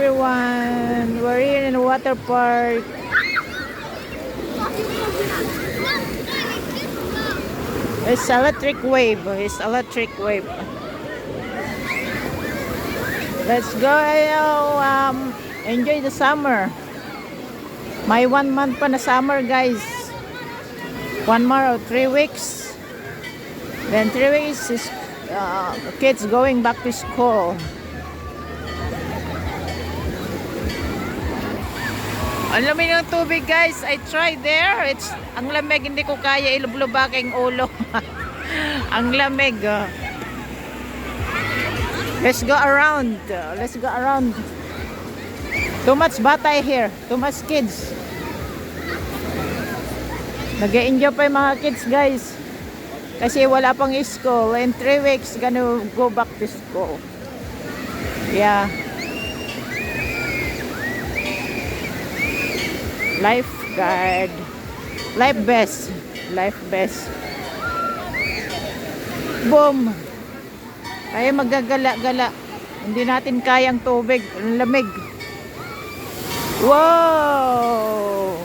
everyone. We're here in a water park. It's electric wave. It's electric wave. Let's go. Enjoy the summer. May 1 month pa na summer, guys. 1 more or 3 weeks. Then 3 weeks is kids going back to school. Ang lamig ng tubig, guys. I tried there. Ang lamig, hindi ko kaya ilublob aking ulo. Ang lamig. Let's go around. Let's go around. Too much bata here. Too much kids. Nag-enjoy pa yung mga kids, guys. Kasi wala pang school. In 3 weeks, gonna go back to school. Yeah. Lifeguard. Life best. Life best. Boom. Kaya magagala-gala. Hindi natin kayang tubig. Ang lamig. Wow!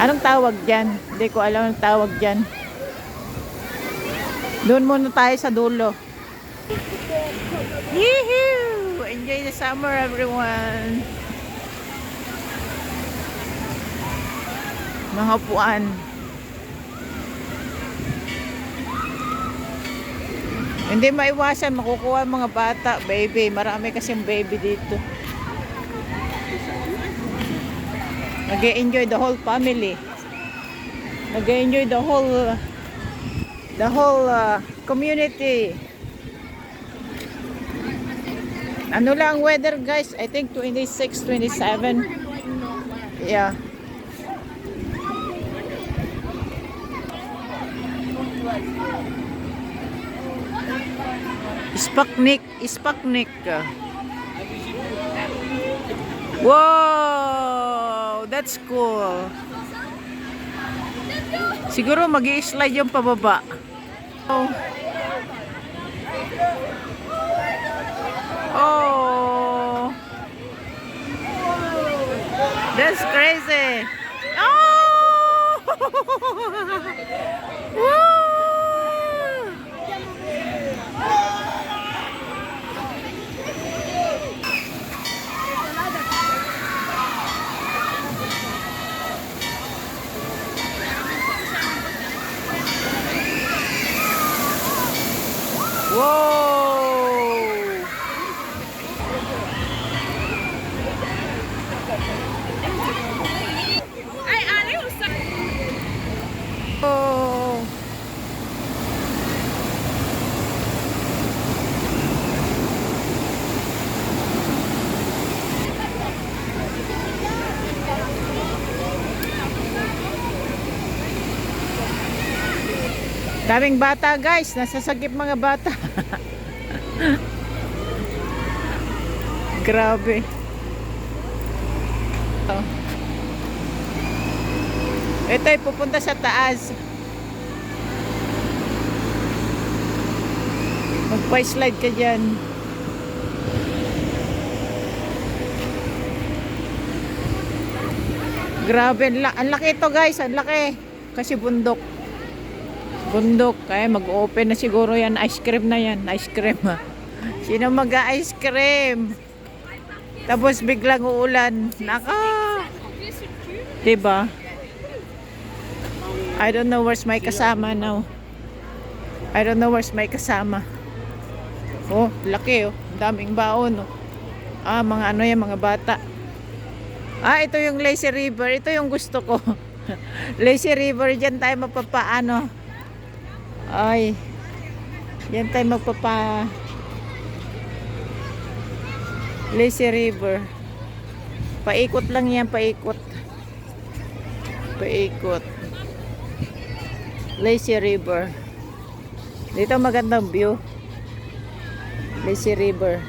Anong tawag dyan? Hindi ko alam ang tawag dyan. Doon muna tayo sa dulo. Yee-hoo! Enjoy the summer, everyone. Mga upuan. Hindi maiwasan, makukuha ang mga bata, baby. Marami kasing baby dito. Nag-enjoy the whole family. Nag-enjoy the whole community. Ano lang weather, guys? I think 26, 27. Yeah. Sputnik. Wow, that's cool. Siguro mag-i-slide yung pababa. Oh, that's crazy. Oh, woo. Whoa! Oh! Daming bata, guys. Nasasagip mga bata. Grabe. Oh. Ito ay pupunta sa taas. Magpa-slide ka dyan. Grabe. Ang laki ito, guys. Ang laki. Kasi bundok. Kaya mag-open na siguro yan. Ice cream na yan. Ice cream. Sino mag-ice cream? Tapos biglang uulan. Naka! Diba? I don't know where's my kasama now. I don't know where's my kasama. Oh, laki oh. Daming baon oh. Mga ano yan, mga bata. Ito yung lazy river. Ito yung gusto ko. Lazy river. Diyan tayo mapapaano. Ay, yan tayo magpapa lazy river. Paikot lang yan, paikot. Lazy river. Dito magandang view. Lazy river.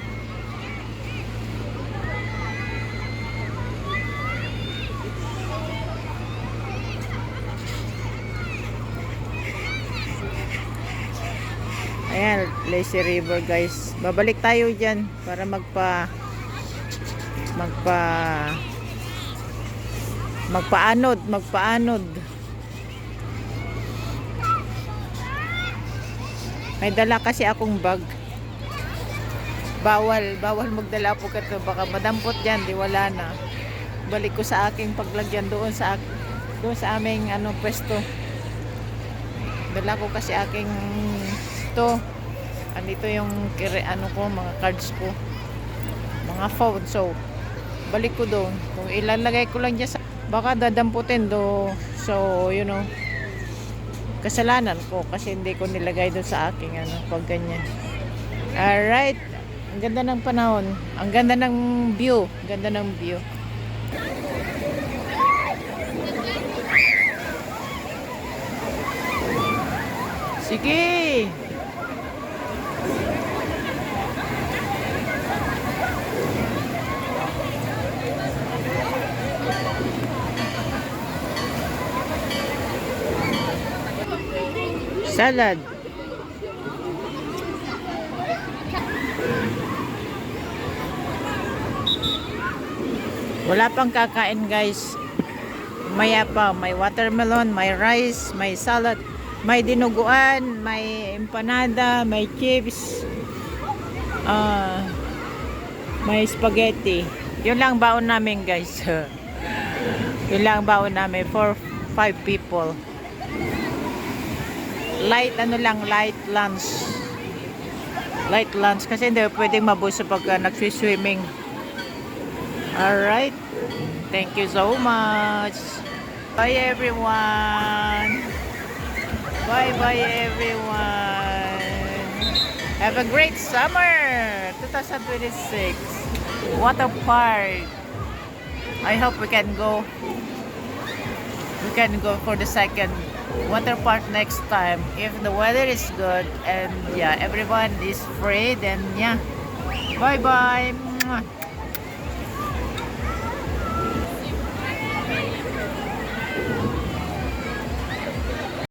Ayan, lazy river, guys. Babalik tayo dyan para magpaanod. May dala kasi akong bag. Bawal magdala po kato, baka madampot diyan, di wala na. Balik ko sa aking paglagyan doon sa aming pwesto. Dala ko kasi aking to. Andito yung mga cards ko. Mga phone. So, balik ko doon. Kung ilalagay ko lang diyan baka dadamputin do. So, kasalanan ko kasi hindi ko nilagay doon sa aking pag ganyan. Alright. Ang ganda ng panahon. Ang ganda ng view. Ganda ng view. Sige. Salad. Wala pang kakain, guys. Maya pa, may watermelon, may rice, may salad, may dinuguan, may empanada, may chips, may spaghetti. Yun lang baon namin, guys. Yun lang baon namin for 5 people. Light lunch. Light lunch kasi hindi pwedeng mabuso pag nagswi-swimming. Alright. Thank you so much. Bye everyone. Bye everyone. Have a great summer 2026. Water park. I hope we can go for the second water park next time if the weather is good and yeah, everyone is free, then yeah. Bye.